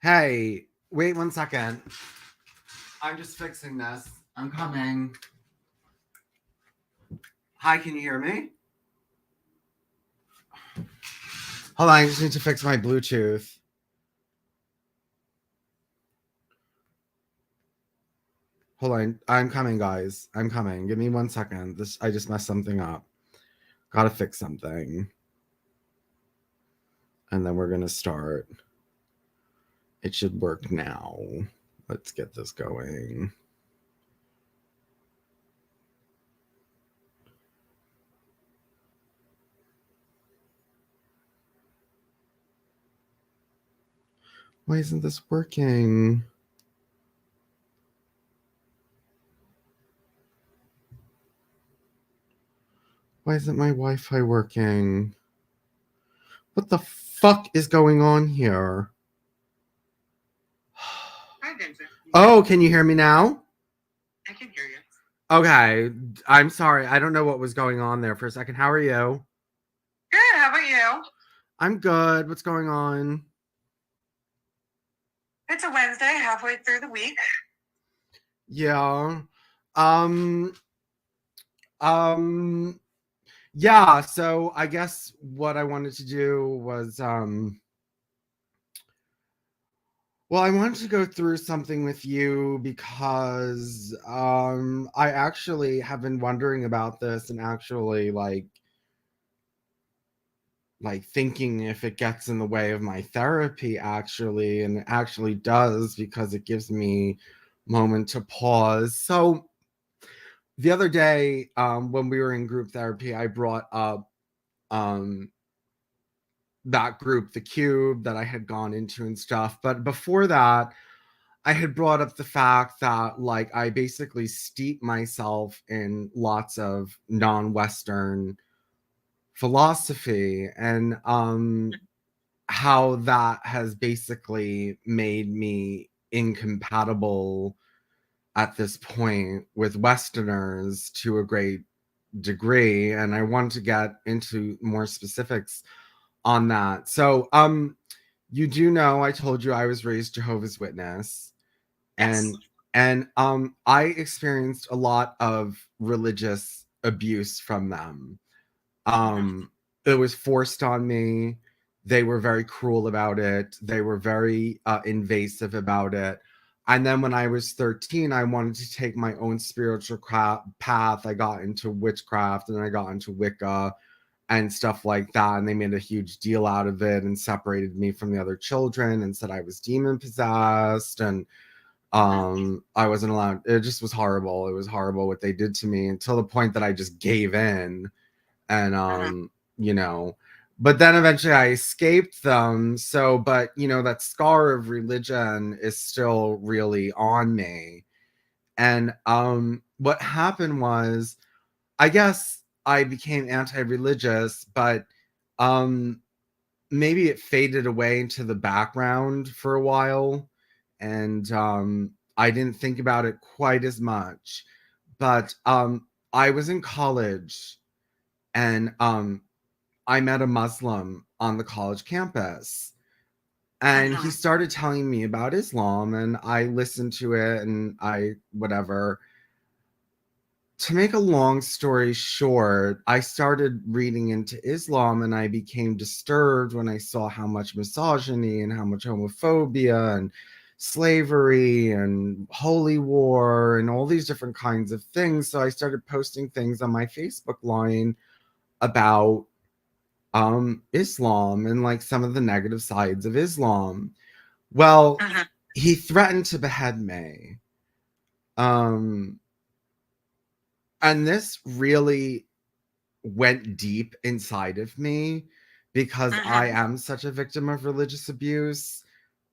Hey, wait 1 second. I'm just fixing this. I'm coming. Hi, can you hear me? Hold on, I just need to fix my Bluetooth. Hold on, I'm coming, guys. I'm coming. Give me 1 second. I just messed something up. Gotta fix something. And then we're gonna start. It should work now. Let's get this going. Why isn't this working? Why isn't my Wi-Fi working? What the fuck is going on here? Hi, Vincent. Oh, can you hear me now? I can hear you. Okay, I'm sorry. I don't know what was going on there for a second. How are you? Good. How about you? I'm good. What's going on? It's a Wednesday, halfway through the week. Yeah. Um yeah, so I guess what I wanted to do was well, I wanted to go through something with you because I actually have been wondering about this and actually like thinking if it gets in the way of my therapy actually, and it actually does because it gives me moment to pause. So the other day, when we were in group therapy, I brought up um that group, the cube, that I had gone into and stuff. But before that, I had brought up the fact that like I basically steep myself in lots of non-Western philosophy, and how that has basically made me incompatible at this point with Westerners to a great degree. And I want to get into more specifics on that. So, you do know I told you I was raised Jehovah's Witness, Yes. and I experienced a lot of religious abuse from them. It was forced on me. They were very cruel about it. They were very invasive about it. And then when I was 13, I wanted to take my own spiritual path. I got into witchcraft and I got into Wicca and stuff like that. And they made a huge deal out of it and separated me from the other children and said I was demon possessed. And I wasn't allowed. It just was horrible. It was horrible what they did to me, until the point that I just gave in. And you know, but then eventually I escaped them. So, but that scar of religion is still really on me. And what happened was, I guess I became anti-religious, but um maybe it faded away into the background for a while, and I didn't think about it quite as much. But I was in college, and I met a Muslim on the college campus, and he started telling me about Islam, and I listened to it, and I whatever. To make a long story short, I started reading into Islam, and I became disturbed when I saw how much misogyny and how much homophobia and slavery and holy war and all these different kinds of things. So I started posting things on my Facebook line about Islam and like some of the negative sides of Islam. Well, he threatened to behead me. Um and this really went deep inside of me because I am such a victim of religious abuse.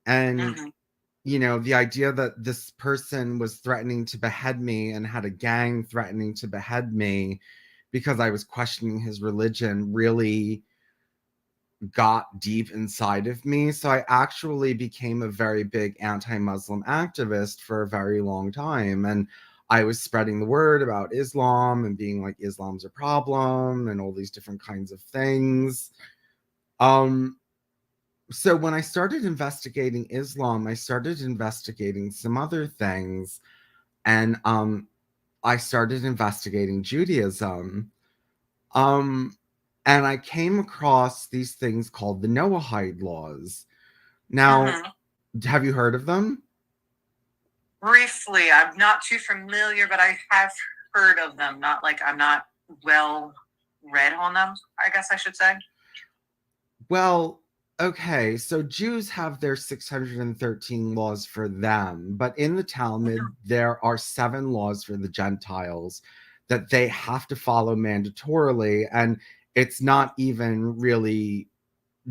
And the idea that this person was threatening to behead me and had a gang threatening to behead me because I was questioning his religion really got deep inside of me. So I actually became a very big anti-Muslim activist for a very long time. And I was spreading the word about Islam and being like, Islam's a problem and all these different kinds of things. Um, So when I started investigating Islam, I started investigating some other things, and I started investigating Judaism. Um, and I came across these things called the Noahide laws. Now, Mhm. have you heard of them? Briefly, I'm not too familiar, but I have heard of them. Not like I'm not well read on them, I guess I should say. Well, okay, so Jews have their 613 laws for them, but in the Talmud, there are 7 laws for the Gentiles that they have to follow mandatorily. And it's not even really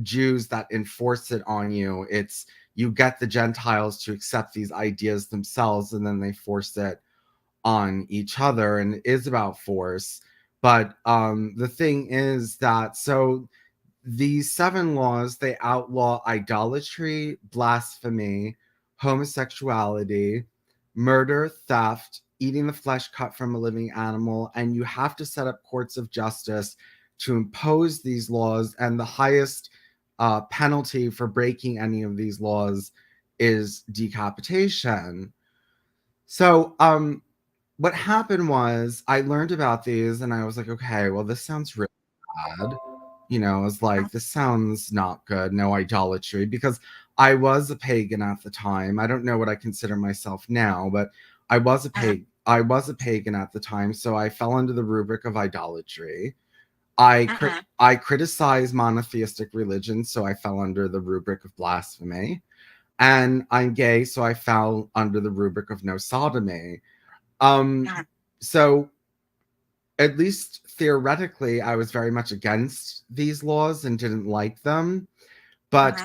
Jews that enforce it on you. It's you get the Gentiles to accept these ideas themselves, and then they force it on each other, and it is about force. But the thing is that these 7 laws, they outlaw idolatry, blasphemy, homosexuality, murder, theft, eating the flesh cut from a living animal, and you have to set up courts of justice to impose these laws. And the highest penalty for breaking any of these laws is decapitation. So, what happened was I learned about these and I was like, okay, well, this sounds really bad. I was like, this sounds not good. No idolatry, because I was a pagan at the time. I don't know what I consider myself now, but I was a pagan at the time, so I fell under the rubric of idolatry. I criticize monotheistic religion, so I fell under the rubric of blasphemy. And I'm gay, so I fell under the rubric of no sodomy. So at least theoretically, I was very much against these laws and didn't like them. But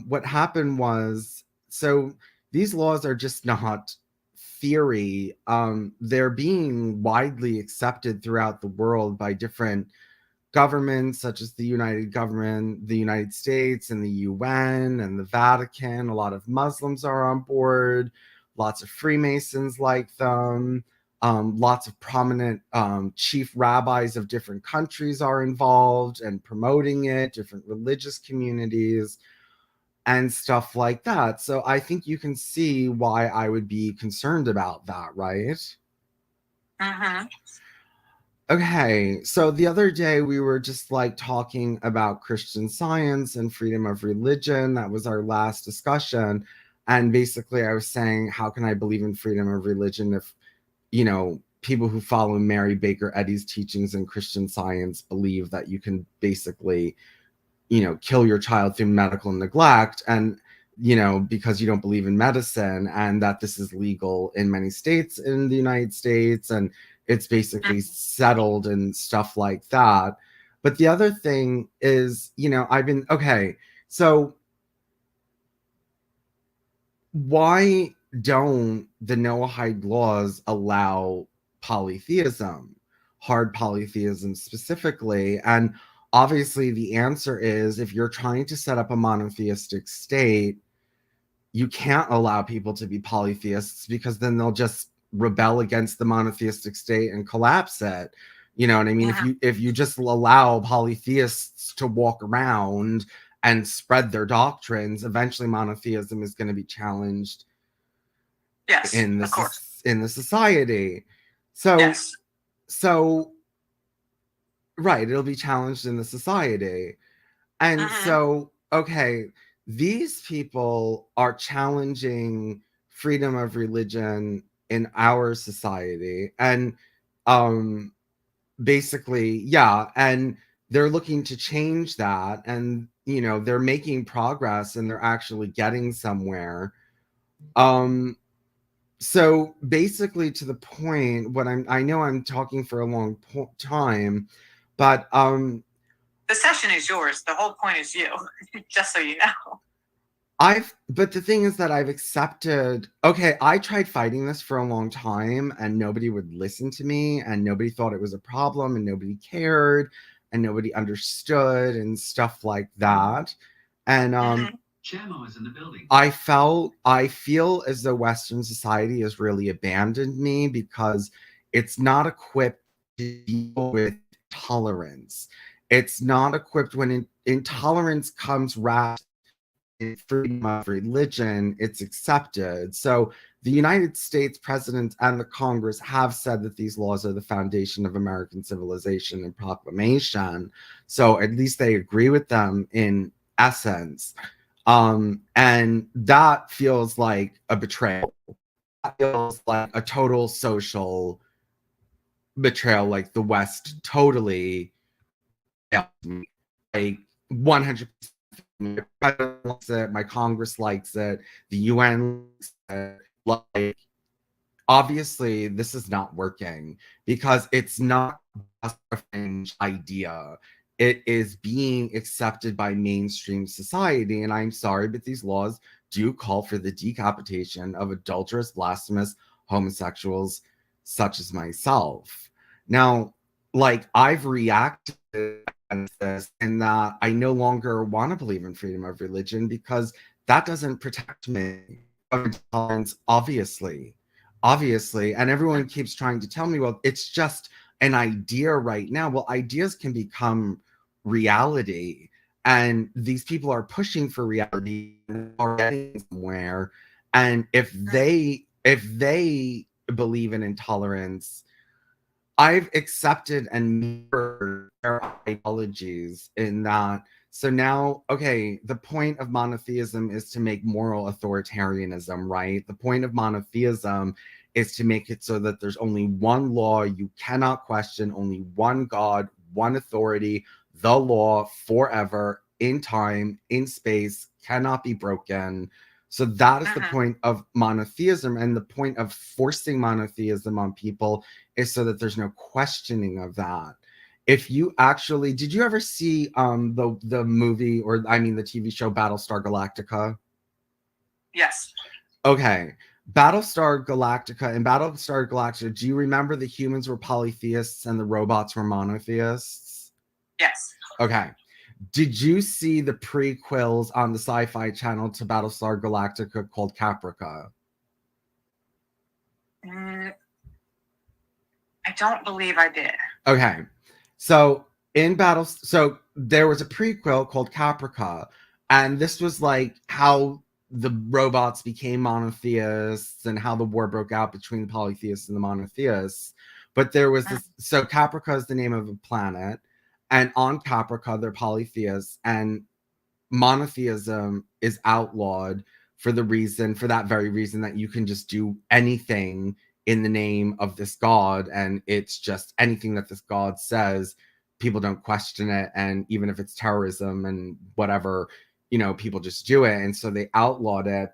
what happened was, so these laws are just not theory. They're being widely accepted throughout the world by different governments, such as the United Government, the United States, and the UN, and the Vatican. A lot of Muslims are on board. Lots of Freemasons like them. Lots of prominent chief rabbis of different countries are involved and promoting it, different religious communities, and stuff like that. So I think you can see why I would be concerned about that, right? Okay, so the other day we were just like talking about Christian Science and freedom of religion. That was our last discussion. And basically, I was saying, how can I believe in freedom of religion if, people who follow Mary Baker Eddy's teachings in Christian Science believe that you can basically, kill your child through medical neglect, and because you don't believe in medicine, and that this is legal in many states in the United States, and it's basically settled and stuff like that. But the other thing is, I've been okay, so why don't the Noahide laws allow polytheism, hard polytheism specifically? And obviously, the answer is, if you're trying to set up a monotheistic state, you can't allow people to be polytheists, because then they'll just rebel against the monotheistic state and collapse it. You know what I mean? If you just allow polytheists to walk around and spread their doctrines, eventually monotheism is going to be challenged in the society. So right, it'll be challenged in the society. And so, okay, these people are challenging freedom of religion in our society. And basically, yeah, and they're looking to change that. And, they're making progress and they're actually getting somewhere. So basically, to the point, I know I'm talking for a long time, but the session is yours. The whole point is you, just so you know. But the thing is that I've accepted, okay, I tried fighting this for a long time and nobody would listen to me and nobody thought it was a problem and nobody cared and nobody understood and stuff like that. And Chamo is in the building. I feel as though Western society has really abandoned me, because it's not equipped to deal with tolerance. It's not equipped when intolerance comes wrapped freedom of religion, it's accepted. So the United States president and the Congress have said that these laws are the foundation of American civilization and proclamation. So at least they agree with them in essence. And that feels like a betrayal. That feels like a total social betrayal, like the West totally, like 100%. My president likes it, my Congress likes it, the UN likes it. Like, obviously, this is not working because it's not just a fringe idea. It is being accepted by mainstream society. And I'm sorry, but these laws do call for the decapitation of adulterous, blasphemous homosexuals such as myself. Now, like, I've reacted this and that I no longer want to believe in freedom of religion because that doesn't protect me from intolerance, obviously. And everyone keeps trying to tell me, well, it's just an idea right now. Well, ideas can become reality, and these people are pushing for reality already somewhere. And if they believe in intolerance, I've accepted and mirrored their ideologies in that. So now, okay, the point of monotheism is to make moral authoritarianism, right? The point of monotheism is to make it so that there's only one law you cannot question, only one God, one authority, the law forever, in time, in space, cannot be broken. So that is the point of monotheism, and the point of forcing monotheism on people is so that there's no questioning of that. If you actually, did you ever see the movie, or I mean the TV show Battlestar Galactica? Yes. Okay. Battlestar Galactica, in Battlestar Galactica, do you remember the humans were polytheists and the robots were monotheists? Yes. Okay. Did you see the prequels on the Sci-Fi Channel to Battlestar Galactica called Caprica? I don't believe I did. Okay. So so there was a prequel called Caprica, and this was like how the robots became monotheists and how the war broke out between the polytheists and the monotheists. But there was this, so Caprica is the name of a planet, and on Caprica they're polytheists, and monotheism is outlawed for that very reason, that you can just do anything in the name of this god, and it's just anything that this god says, people don't question it, and even if it's terrorism and whatever, people just do it, and so they outlawed it.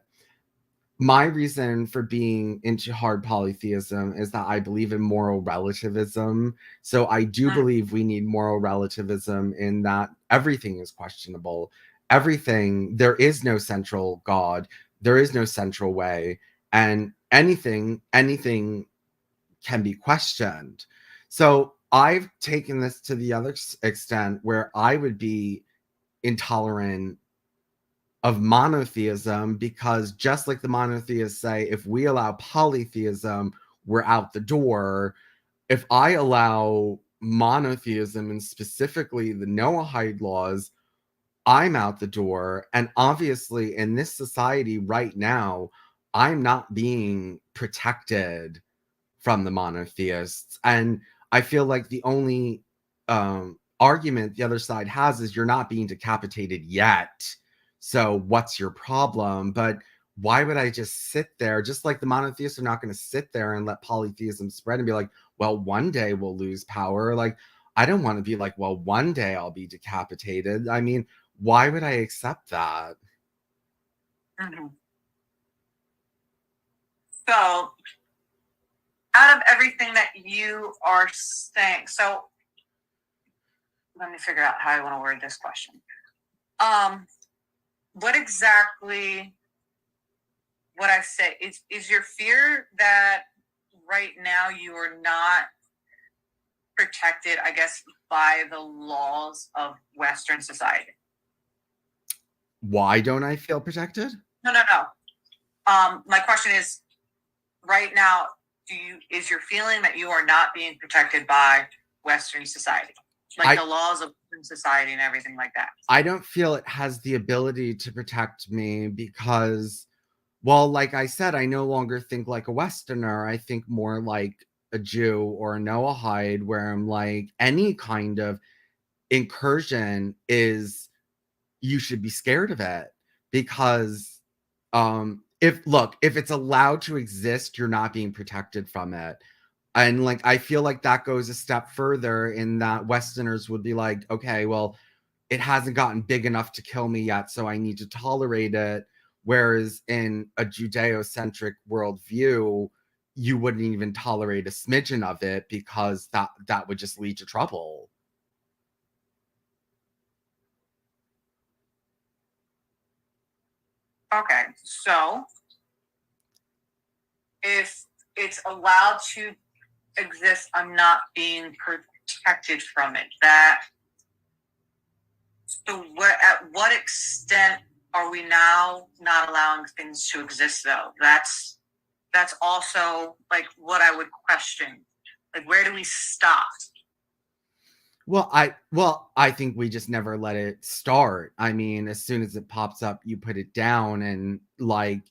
My reason for being into hard polytheism is that I believe in moral relativism. So I do believe we need moral relativism in that everything is questionable. Everything, there is no central God, there is no central way, and anything can be questioned. So I've taken this to the other extent where I would be intolerant of monotheism, because just like the monotheists say, if we allow polytheism, we're out the door. If I allow monotheism, and specifically the Noahide laws, I'm out the door. And obviously in this society right now, I'm not being protected from the monotheists. And I feel like the only argument the other side has is you're not being decapitated yet. So what's your problem? But why would I just sit there? Just like the monotheists are not going to sit there and let polytheism spread and be like, well, one day we'll lose power. Like, I don't want to be like, well, one day I'll be decapitated. I mean, why would I accept that? Mm-hmm. So, out of everything that you are saying, so let me figure out how I want to word this question. What exactly would I say is your fear that right now you are not protected, I guess, by the laws of Western society? Why don't I feel protected? No. My question is, right now, is your feeling that you are not being protected by Western society? like the laws of society and everything like that. I don't feel it has the ability to protect me because, well, like I said, I no longer think like a Westerner. I think more like a Jew or a Noahide, where I'm like, any kind of incursion is, you should be scared of it, because if it's allowed to exist, you're not being protected from it. And like, I feel like that goes a step further in that Westerners would be like, okay, well, it hasn't gotten big enough to kill me yet, so I need to tolerate it. Whereas in a Judeo-centric worldview, you wouldn't even tolerate a smidgen of it, because that would just lead to trouble. Okay, so if it's allowed to exist, I'm not being protected from it. So at what extent are we now not allowing things to exist, though? That's also like what I would question. Like, where do we stop? Well, I think we just never let it start. I mean, as soon as it pops up, you put it down, and like,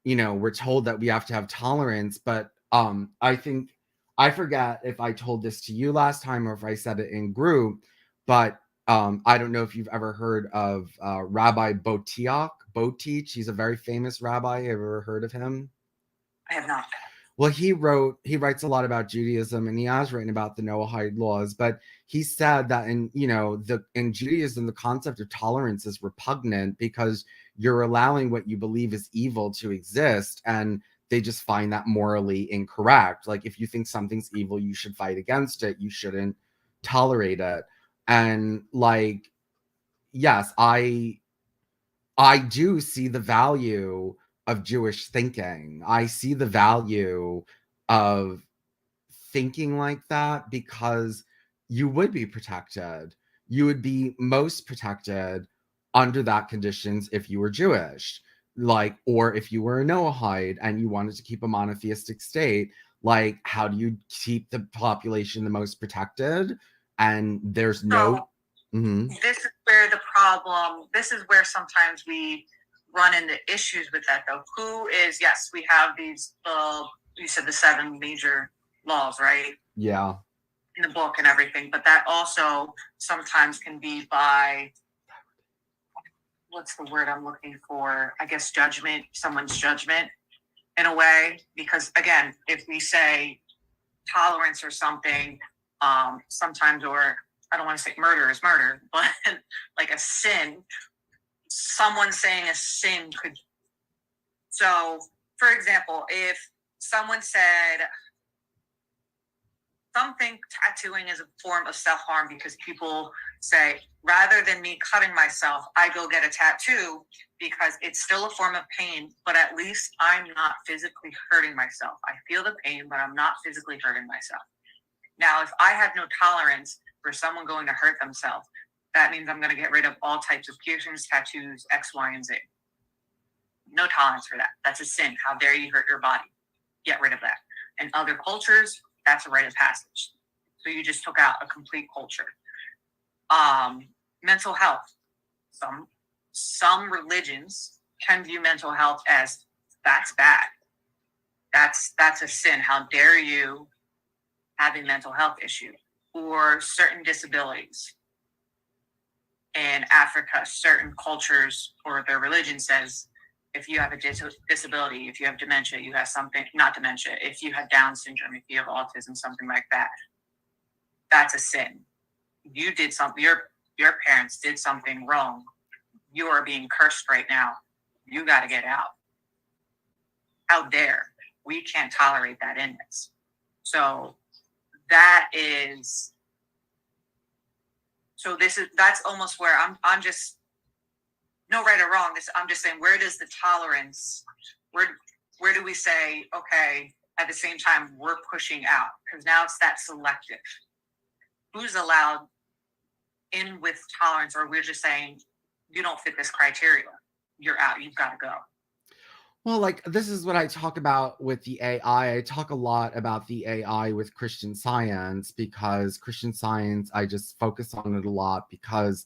we're told that we have to have tolerance, but I think, I forget if I told this to you last time or if I said it in group, but I don't know if you've ever heard of Rabbi Botich. He's a very famous rabbi. Have you ever heard of him? I have not. Well, he writes a lot about Judaism, and he has written about the Noahide laws, but he said that in Judaism, the concept of tolerance is repugnant, because you're allowing what you believe is evil to exist, and they just find that morally incorrect. Like, if you think something's evil, you should fight against it. You shouldn't tolerate it. And like, yes, I do see the value of Jewish thinking. I see the value of thinking like that, because you would be protected. You would be most protected under that conditions if you were Jewish, like, or if you were a Noahide and you wanted to keep a monotheistic state. Like, how do you keep the population the most protected? And there's no. This is where the problem. This is where sometimes we run into issues with that, though. Who is, yes, we have these. You said the 7 major laws, right? Yeah. In the book and everything, but that also sometimes can be by, what's the word I'm looking for? I guess judgment, someone's judgment in a way, because again, if we say tolerance or something, sometimes, or I don't want to say murder is murder, but like a sin, someone saying a sin could. So, for example, if someone said, some think tattooing is a form of self-harm, because people say, rather than me cutting myself, I go get a tattoo, because it's still a form of pain, but at least I'm not physically hurting myself. I feel the pain, but I'm not physically hurting myself. Now, if I have no tolerance for someone going to hurt themselves, that means I'm going to get rid of all types of piercings, tattoos, X, Y, and Z. No tolerance for that. That's a sin. How dare you hurt your body? Get rid of that. In other cultures, that's a rite of passage. So you just took out a complete culture. Mental health. Some religions can view mental health as, that's bad. That's a sin. How dare you have a mental health issue? Or certain disabilities. In Africa, certain cultures or their religion says, if you have a disability, if you have dementia, you have something, not dementia, if you have Down syndrome, if you have autism, something like that, that's a sin. You did something, your parents did something wrong. You are being cursed right now. You got to get out. How dare. We can't tolerate that in this. So that's almost where I'm just, no right or wrong. I'm just saying, where does the tolerance, where do we say, okay, at the same time, we're pushing out? Because now it's that selective. Who's allowed in with tolerance, or we're just saying, you don't fit this criteria, you're out, you've got to go? Well, like, this is what I talk about with the AI. I talk a lot about the AI with Christian Science, because Christian Science, I just focus on it a lot because,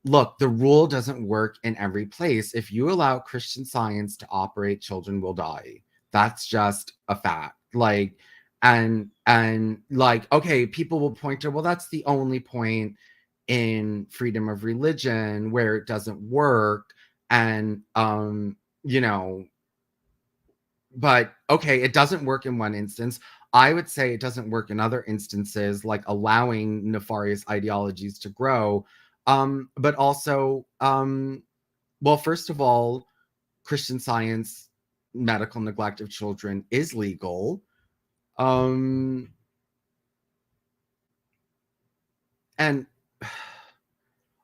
look, the rule doesn't work in every place. If you allow Christian Science to operate, children will die. That's just a fact. Like, and like, okay, people will point to, well, that's the only point in freedom of religion where it doesn't work. And you know, but okay, it doesn't work in one instance. I would say it doesn't work in other instances, like allowing nefarious ideologies to grow. But also, well, first of all, Christian Science, medical neglect of children is legal. And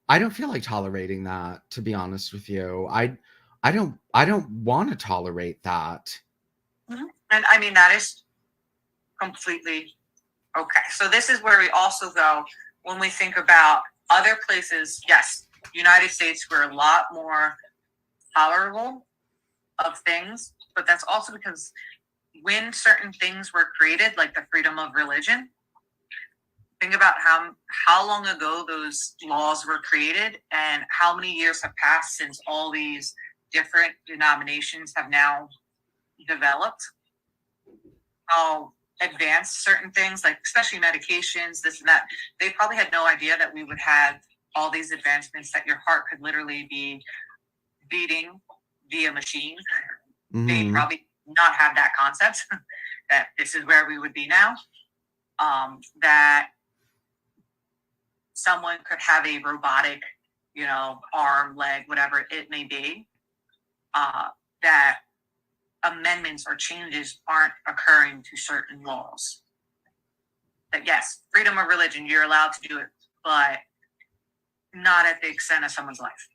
I don't feel like tolerating that, to be honest with you. I don't want to tolerate that. And I mean, that is completely okay. So this is where we also go when we think about other places. Yes, United States, we're a lot more tolerable of things, but that's also because when certain things were created, like the freedom of religion, think about how long ago those laws were created and how many years have passed since all these different denominations have now developed. How advanced certain things, like especially medications, this and that, they probably had no idea that we would have all these advancements, that your heart could literally be beating via machine. They probably not have that concept that this is where we would be now. That someone could have a robotic, arm, leg, whatever it may be. That amendments or changes aren't occurring to certain laws. That yes, freedom of religion, you're allowed to do it, but not at the extent of someone's life.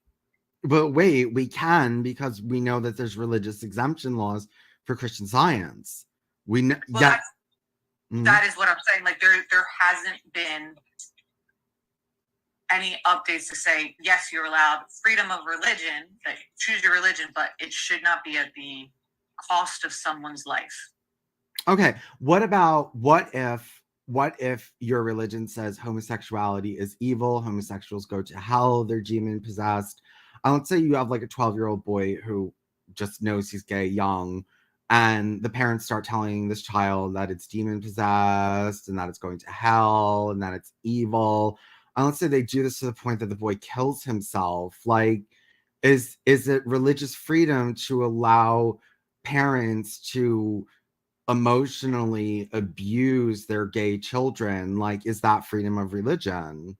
But wait, we can, because we know that there's religious exemption laws for Christian Science. We know, well, that is what I'm saying. Like there hasn't been any updates to say yes, you're allowed freedom of religion, that choose your religion, but it should not be at the cost of someone's life. Okay, what if your religion says homosexuality is evil, homosexuals go to hell, they're demon possessed? Let's say you have like a 12-year-old boy who just knows he's gay young, and the parents start telling this child that it's demon possessed and that it's going to hell and that it's evil. And let's say they do this to the point that the boy kills himself. Like, is it religious freedom to allow parents to emotionally abuse their gay children? Like, is that freedom of religion?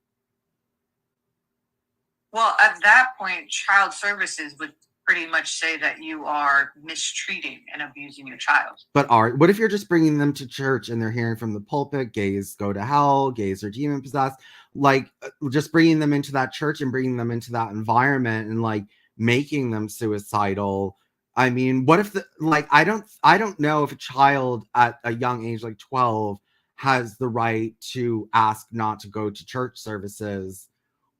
Well, at that point, child services would pretty much say that you are mistreating and abusing your child. But what if you're just bringing them to church and they're hearing from the pulpit, gays go to hell, gays are demon possessed? Like, just bringing them into that church and bringing them into that environment and like making them suicidal. I mean, what if I don't know if a child at a young age like 12 has the right to ask not to go to church services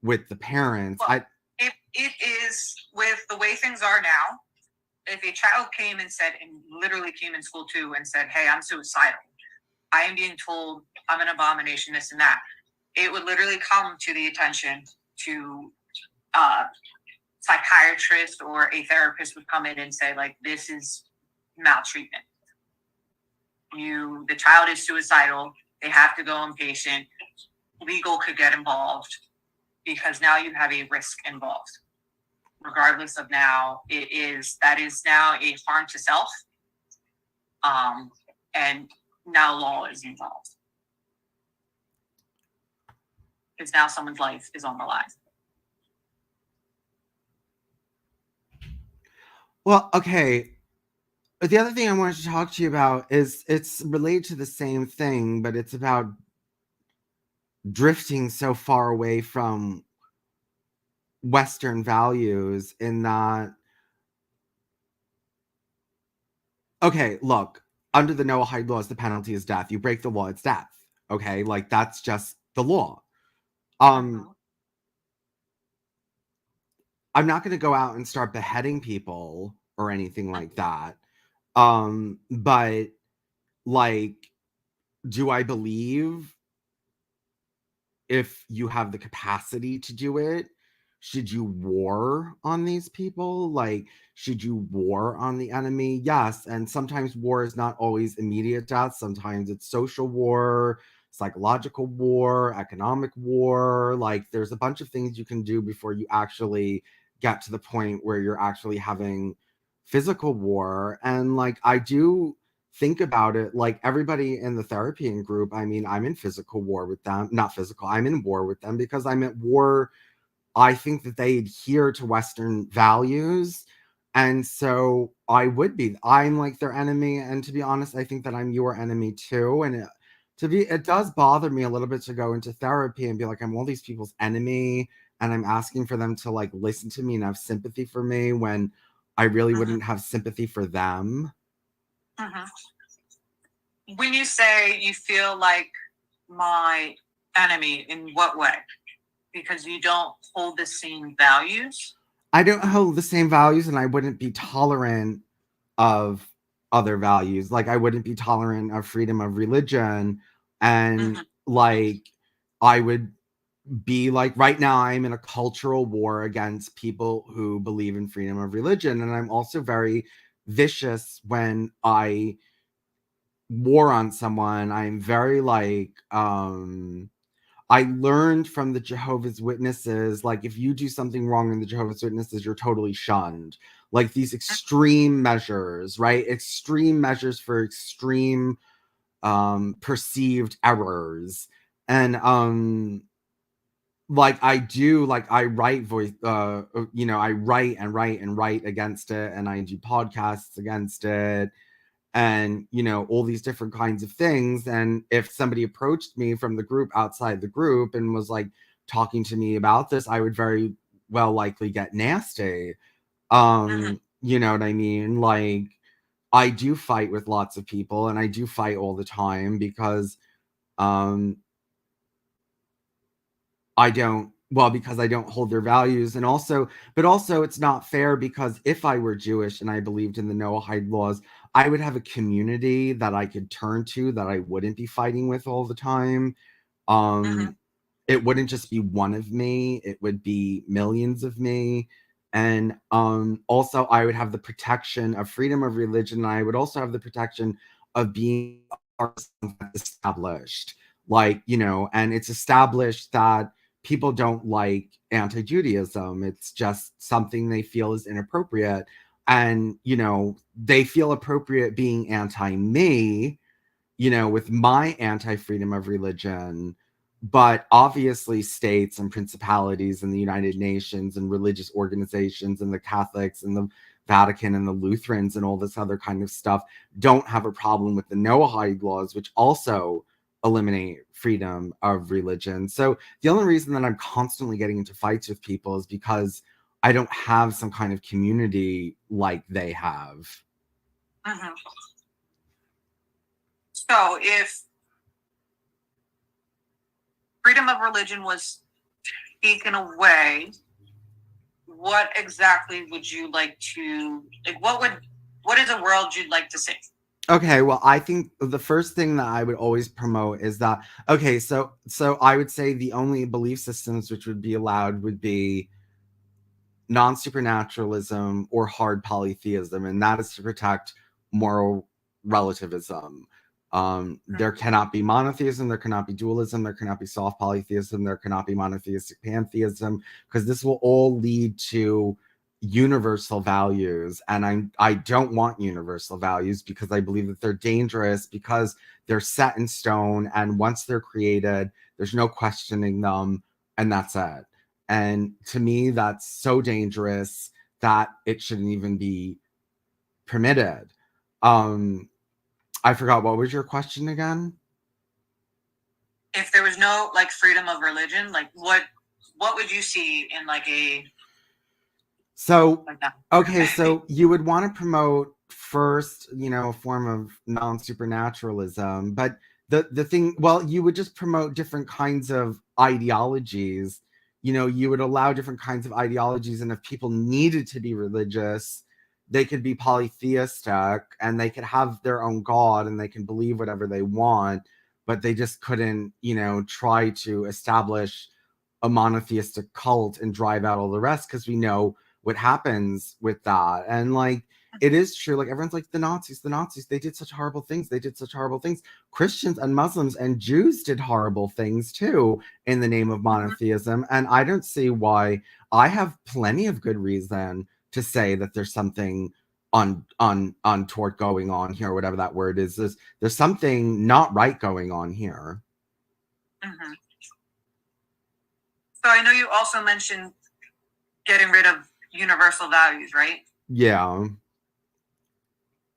with the parents. Well, it is, with the way things are now, if a child came and said, and literally came in school too and said, hey, I'm suicidal, I am being told I'm an abomination, this and that, it would literally come to the attention to psychiatrist or a therapist would come in and say, like, this is maltreatment. The child is suicidal. They have to go inpatient. Legal could get involved because now you have a risk involved. Regardless of now, that is now a harm to self. And now law is involved. Because now someone's life is on the line. Well, okay. The other thing I wanted to talk to you about is it's related to the same thing, but it's about drifting so far away from Western values in that, okay, look, under the Noahide laws, the penalty is death. You break the law, it's death. Okay, like that's just the law. I'm not going to go out and start beheading people or anything like that. But like, do I believe if you have the capacity to do it, should you war on these people? Like, should you war on the enemy? Yes. And sometimes war is not always immediate death. Sometimes it's social war, psychological war, economic war. Like, there's a bunch of things you can do before you actually get to the point where you're actually having physical war. And like, I do think about it, like everybody in the therapy group, I mean, I'm in physical war with them, not physical, I'm in war with them because I'm at war. I think that they adhere to Western values. And so I'm like their enemy. And to be honest, I think that I'm your enemy too. And it does bother me a little bit to go into therapy and be like, I'm all these people's enemy. And I'm asking for them to like listen to me and have sympathy for me when I really wouldn't have sympathy for them. When you say you feel like my enemy, in what way? Because you don't hold the same values? I don't hold the same values, and I wouldn't be tolerant of other values. Like, I wouldn't be tolerant of freedom of religion. And like, I would be like, right now I'm in a cultural war against people who believe in freedom of religion. And I'm also very vicious when I war on someone. I'm very like, I learned from the Jehovah's Witnesses, like, if you do something wrong in the Jehovah's Witnesses, you're totally shunned. Like, these extreme measures, right? Extreme measures for extreme perceived errors. And like, I do, like, I write I write and write and write against it, and I do podcasts against it, and all these different kinds of things. And if somebody approached me from the group outside the group and was like talking to me about this, I would very well likely get nasty. You know what I mean? Like, I do fight with lots of people, and I do fight all the time because because I don't hold their values. And also, but also it's not fair because if I were Jewish and I believed in the Noahide laws, I would have a community that I could turn to that I wouldn't be fighting with all the time. It wouldn't just be one of me, it would be millions of me. And also I would have the protection of freedom of religion. And I would also have the protection of being established, like, and it's established that people don't like anti-Judaism. It's just something they feel is inappropriate. And, they feel appropriate being anti-me, with my anti-freedom of religion. But obviously states and principalities and the United Nations and religious organizations and the Catholics and the Vatican and the Lutherans and all this other kind of stuff don't have a problem with the Noahide laws, which also eliminate freedom of religion. So the only reason that I'm constantly getting into fights with people is because I don't have some kind of community like they have. So if freedom of religion was taken away, what exactly would you like to, like, what is a world you'd like to see? Okay, well, I think the first thing that I would always promote is that, okay, so I would say the only belief systems which would be allowed would be non-supernaturalism or hard polytheism, and that is to protect moral relativism. There cannot be monotheism, there cannot be dualism, there cannot be soft polytheism, there cannot be monotheistic pantheism, because this will all lead to universal values. And I don't want universal values because I believe that they're dangerous, because they're set in stone, and once they're created, there's no questioning them, and that's it. And to me, that's so dangerous that it shouldn't even be permitted. I forgot, what was your question again? If there was no like freedom of religion, like what would you see in like a okay, so you would want to promote first, a form of non-supernaturalism, but the thing, well, you would just promote different kinds of ideologies. You would allow different kinds of ideologies, and if people needed to be religious, they could be polytheistic and they could have their own god and they can believe whatever they want, but they just couldn't, try to establish a monotheistic cult and drive out all the rest, because we know what happens with that. And like, it is true, like everyone's like, the Nazis, they did such horrible things, Christians and Muslims and Jews did horrible things too in the name of monotheism. And I don't see why. I have plenty of good reason to say that there's something untoward going on here, whatever that word is. There's something not right going on here. Mm-hmm. So I know you also mentioned getting rid of universal values, right? Yeah.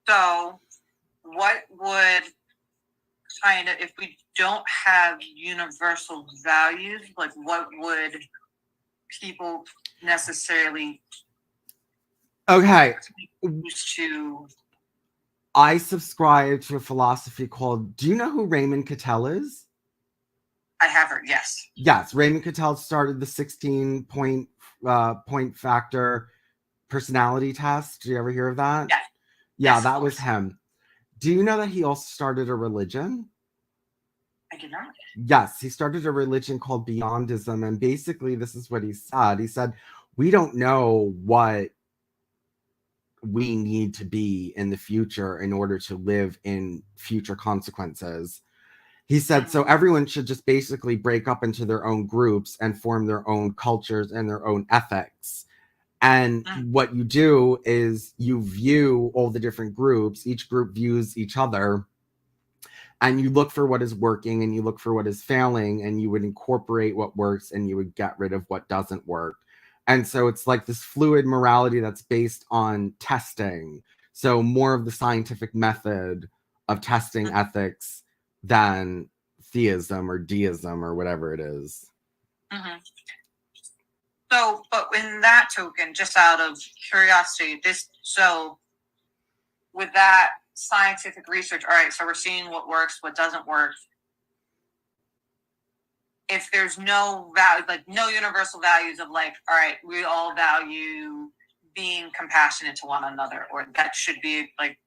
So what would kind of, if we don't have universal values, like what would people necessarily use to? I subscribe to a philosophy called, do you know who Raymond Cattell is? I have heard, yes. Yes, Raymond Cattell started the 16 point factor personality test. Did you ever hear of that? Yeah. Yeah, yes, that was him. Do you know that he also started a religion? I did not. Yes, he started a religion called Beyondism, and basically this is what he said. He said, we don't know what we need to be in the future in order to live in future consequences. He said, so everyone should just basically break up into their own groups and form their own cultures and their own ethics. And what you do is you view all the different groups, each group views each other, and you look for what is working and you look for what is failing, and you would incorporate what works and you would get rid of what doesn't work. And so it's like this fluid morality that's based on testing. So more of the scientific method of testing ethics than theism or deism or whatever it is. Mm-hmm. So, but in that token, just out of curiosity, with that scientific research, all right, so we're seeing what works, what doesn't work. If there's no value, like no universal values of like, all right, we all value being compassionate to one another, or that should be like,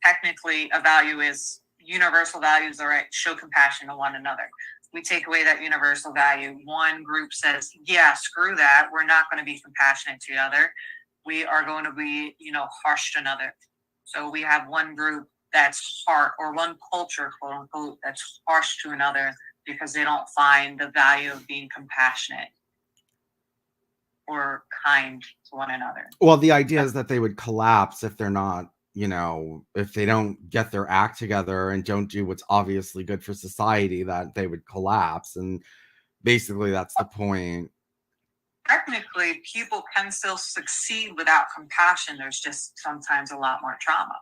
technically a value is universal values, all right, show compassion to one another. We take away that universal value. One group says, yeah, screw that. We're not going to be compassionate to the other. We are going to be, harsh to another. So we have one group that's harsh, or one culture, quote unquote, that's harsh to another because they don't find the value of being compassionate or kind to one another. Well, the idea is that they would collapse if they're not, if they don't get their act together and don't do what's obviously good for society, that they would collapse. And basically that's the point. Technically, people can still succeed without compassion. There's just sometimes a lot more trauma.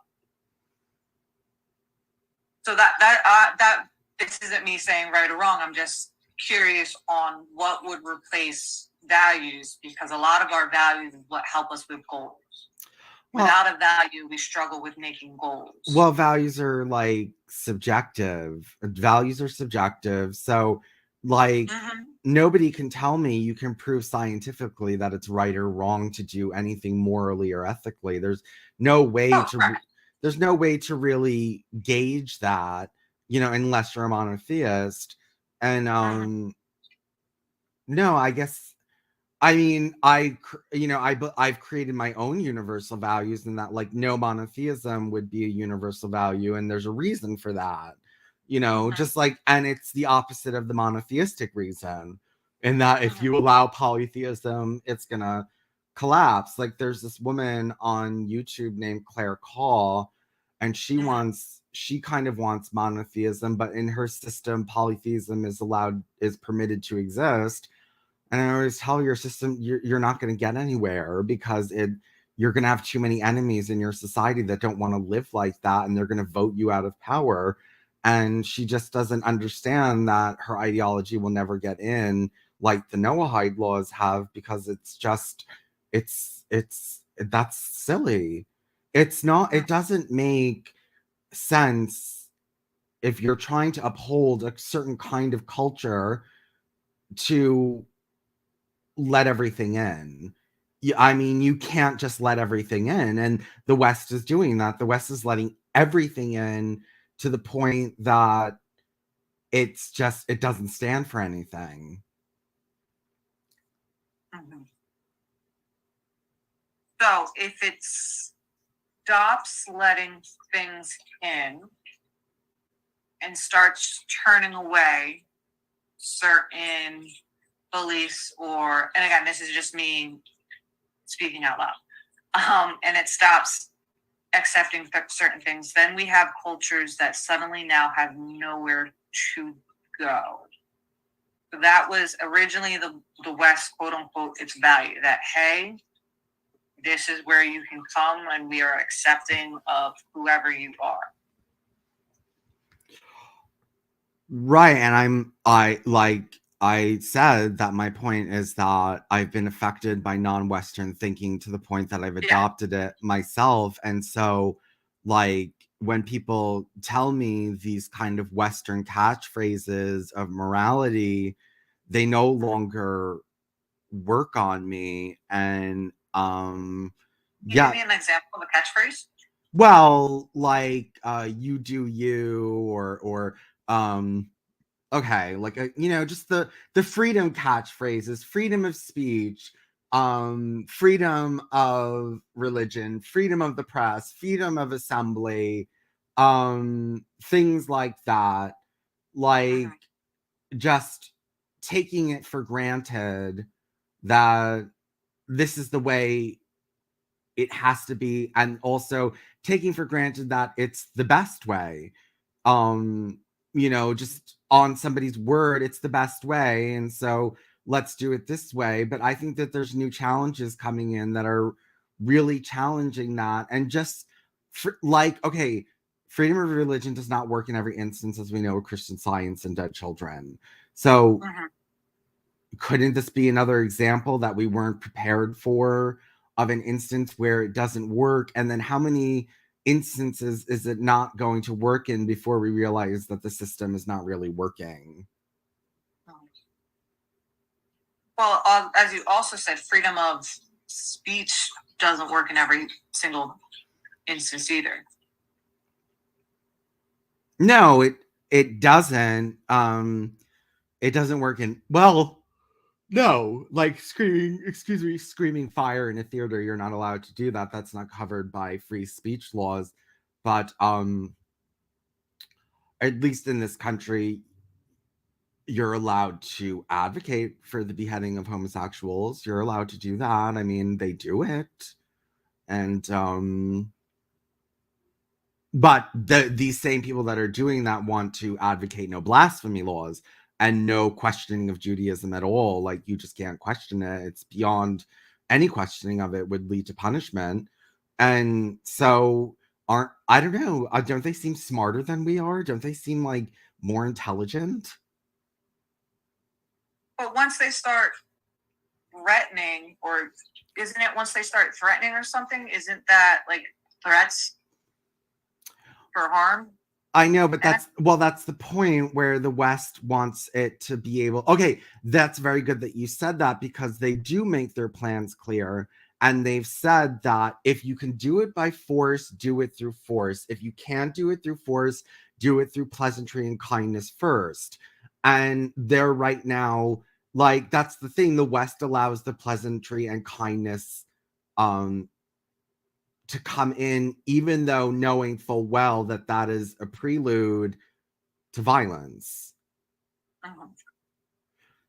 So that this isn't me saying right or wrong. I'm just curious on what would replace values, because a lot of our values is what help us with goals. Without a value, we struggle with making goals. Well, values are like subjective. Values are subjective. So like nobody can tell me, you can prove scientifically that it's right or wrong to do anything morally or ethically. There's no way there's no way to really gauge that, unless you're a monotheist. And no, I guess, I mean, I've created my own universal values, and that like no monotheism would be a universal value, and there's a reason for that, just like, and it's the opposite of the monotheistic reason, in that if you allow polytheism, it's gonna collapse. Like there's this woman on YouTube named Claire Call, and she kind of wants monotheism, but in her system, polytheism is permitted to exist. And I always tell your system, you're not going to get anywhere, because you're going to have too many enemies in your society that don't want to live like that, and they're going to vote you out of power. And she just doesn't understand that her ideology will never get in like the Noahide laws have, because that's silly. It's not, it doesn't make sense if you're trying to uphold a certain kind of culture to let everything in. I mean, you can't just let everything in. And the West is doing that. The West is letting everything in to the point that it doesn't stand for anything. Mm-hmm. So if it stops letting things in and starts turning away certain beliefs, and again, this is just me speaking out loud, and it stops accepting certain things, then we have cultures that suddenly now have nowhere to go. That was originally the West, quote unquote, its value, that, hey, this is where you can come and we are accepting of whoever you are. Right. And I said that my point is that I've been affected by non-Western thinking to the point that I've adopted it myself. And so, like, when people tell me these kind of Western catchphrases of morality, they no longer work on me. And Can you give me an example of a catchphrase? well, like you do you, or okay, like just the freedom catchphrases, freedom of speech, freedom of religion, freedom of the press, freedom of assembly, things like that, like just taking it for granted that this is the way it has to be, and also taking for granted that it's the best way. Just on somebody's word, it's the best way, and so let's do it this way. But I think that there's new challenges coming in that are really challenging that, and just okay, freedom of religion does not work in every instance, as we know, with Christian Science and dead children. So couldn't this be another example that we weren't prepared for, of an instance where it doesn't work? And then how many instances is it not going to work in before we realize that the system is not really working? Well, as you also said, freedom of speech doesn't work in every single instance either. No, it doesn't. It doesn't work in, well, no, like screaming fire in a theater, you're not allowed to do that. That's not covered by free speech laws. But at least in this country, you're allowed to advocate for the beheading of homosexuals. You're allowed to do that. I mean, they do it. And but these same people that are doing that want to advocate no blasphemy laws and no questioning of Judaism at all. Like, you just can't question it. It's beyond any questioning of it would lead to punishment. And so I don't know, don't they seem smarter than we are? Don't they seem like more intelligent? But once they start threatening, or isn't it once they start threatening or something, isn't that like threats for harm? I know, but that's the point where the West wants it to be able. Okay, that's very good that you said that, because they do make their plans clear. And they've said that if you can do it by force, do it through force. If you can't do it through force, do it through pleasantry and kindness first. And they're right now, like, that's the thing. The West allows the pleasantry and kindness to come in, even though knowing full well that that is a prelude to violence.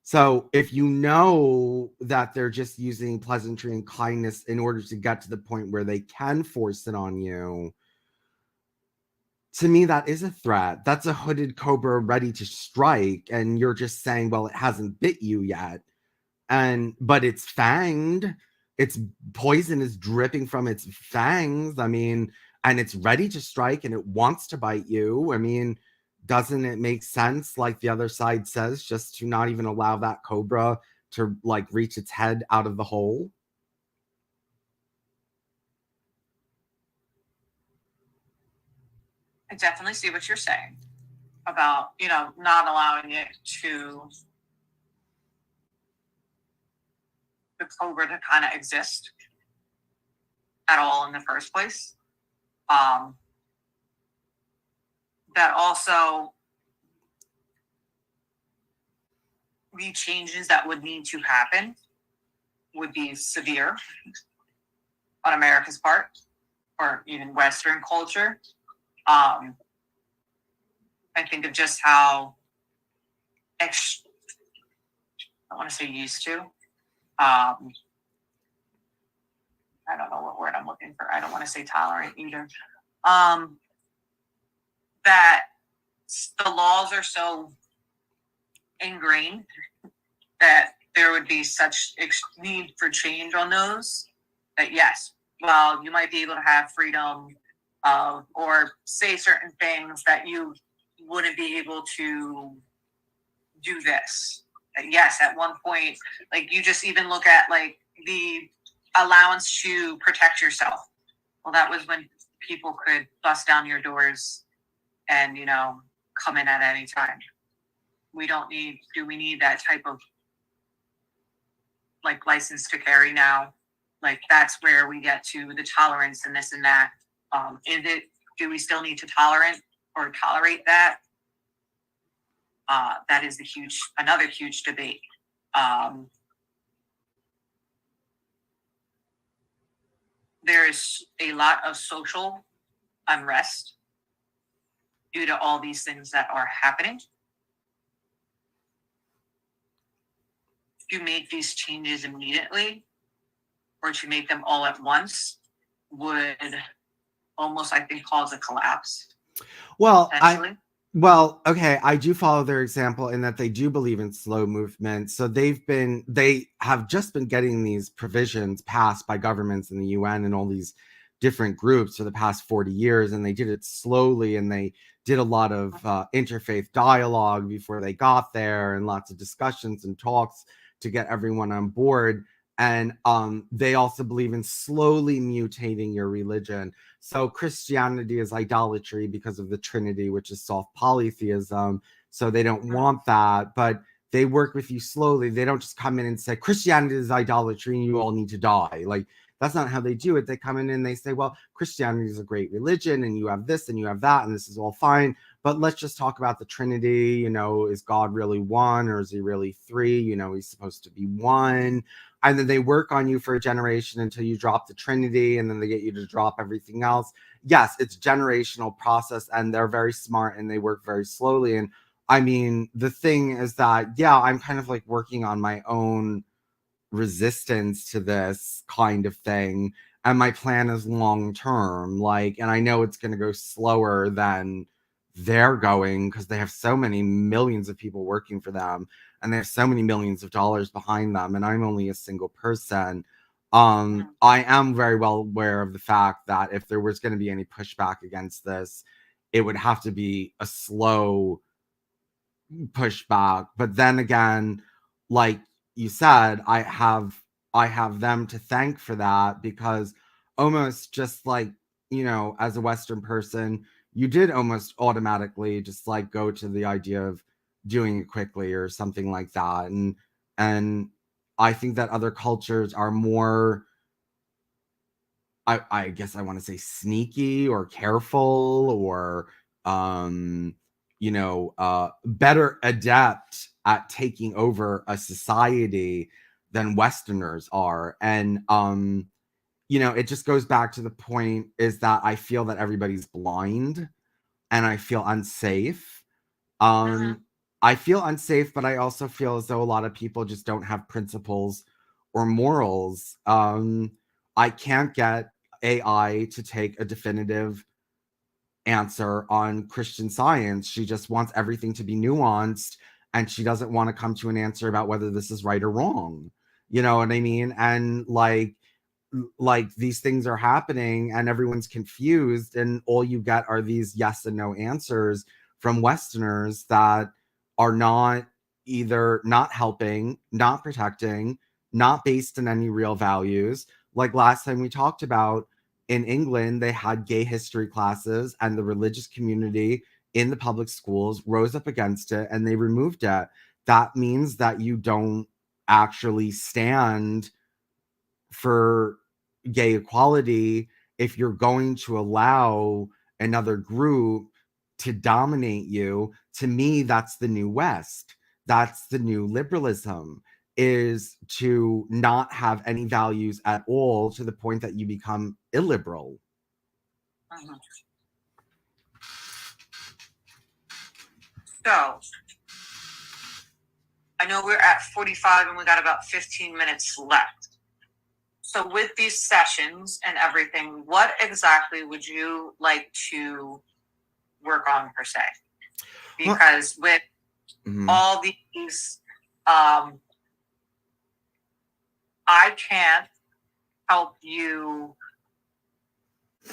So if you know that they're just using pleasantry and kindness in order to get to the point where they can force it on you, to me, that is a threat. That's a hooded cobra ready to strike. And you're just saying, well, it hasn't bit you yet. But it's fanged. Its poison is dripping from its fangs. I mean, and it's ready to strike and it wants to bite you. I mean, doesn't it make sense, like the other side says, just to not even allow that cobra to like reach its head out of the hole? I definitely see what you're saying about, not allowing it to the cobra to kind of exist at all in the first place. That also the changes that would need to happen would be severe on America's part, or even Western culture. I think of just how I want to say used to. I don't know what word I'm looking for. I don't want to say tolerant either. That the laws are so ingrained that there would be such need for change on those that yes, well, you might be able to have freedom or say certain things that you wouldn't be able to do this. Yes, at one point, like you just even look at like the allowance to protect yourself. Well, that was when people could bust down your doors and, come in at any time. Do we need that type of like license to carry now? Like that's where we get to the tolerance and this and that. Do we still need to tolerate that? That is another huge debate. There's a lot of social unrest due to all these things that are happening. To make these changes immediately or to make them all at once would almost, I think, cause a collapse. Well, okay, I do follow their example in that they do believe in slow movement. So they have just been getting these provisions passed by governments in the UN and all these different groups for the past 40 years. And they did it slowly, and they did a lot of interfaith dialogue before they got there, and lots of discussions and talks to get everyone on board. And they also believe in slowly mutating your religion. So Christianity is idolatry because of the Trinity, which is soft polytheism. So they don't want that, but they work with you slowly. They don't just come in and say, Christianity is idolatry and you all need to die. Like, that's not how they do it. They come in and they say, well, Christianity is a great religion and you have this and you have that and this is all fine. But let's just talk about the Trinity. Is God really one or is he really three? He's supposed to be one. And then they work on you for a generation until you drop the Trinity, and then they get you to drop everything else. Yes, it's generational process, and they're very smart and they work very slowly. And I mean, the thing is that, yeah, I'm kind of like working on my own resistance to this kind of thing. And my plan is long term, and I know it's going to go slower than they're going because they have so many millions of people working for them and they have so many millions of dollars behind them, and I'm only a single person. I am very well aware of the fact that if there was going to be any pushback against this, it would have to be a slow pushback. But then again, like you said, I have them to thank for that, because almost just like, as a Western person, you did almost automatically just like go to the idea of doing it quickly or something like that. And I think that other cultures are more, I guess I want to say sneaky or careful or better adept at taking over a society than Westerners are. And it just goes back to the point is that I feel that everybody's blind and I feel unsafe. I feel unsafe, but I also feel as though a lot of people just don't have principles or morals. I can't get AI to take a definitive answer on Christian Science. She just wants everything to be nuanced, and she doesn't want to come to an answer about whether this is right or wrong. You know what I mean? And like these things are happening and everyone's confused, and all you get are these yes and no answers from Westerners that are not helping, not protecting, not based in any real values. Like last time we talked about, in England, they had gay history classes, and the religious community in the public schools rose up against it and they removed it. That means that you don't actually stand for gay equality, if you're going to allow another group to dominate you, to me, that's the new West. That's the new liberalism, is to not have any values at all to the point that you become illiberal. Mhm. So, I know we're at 45 and we got about 15 minutes left. So with these sessions and everything, what exactly would you like to work on per se? Because with all these, I can't help you